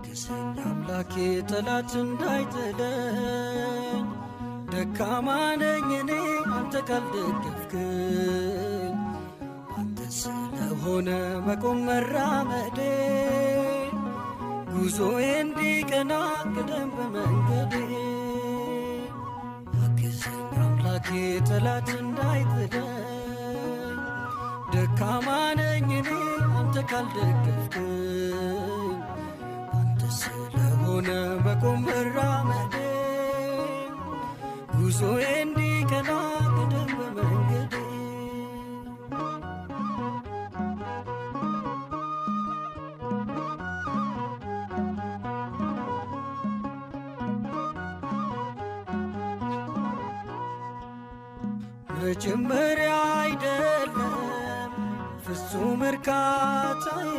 አግዘኝ አምላኬ ጠላት እንዳይጥለኝ፣ ደካማ ነኝ እኔ አንተ ካልደገፍክኝ። አንተ ስለሆነ መቆም መራመዴ፣ ጉዞዬ እንዲቀና ቅደም በመንገዴ። አግዘኝ አምላኬ ጠላት እንዳይጥለኝ፣ ደካማ ነኝ እኔ አንተ ካልደገፍክኝ። አንተ ስለሆነ መቆም መራመዴ፣ ጉዞዬ እንዲቀና ቅደም በመንገዴ። መጀመሪያ አይደለም ፍጹም እርካታዬ፣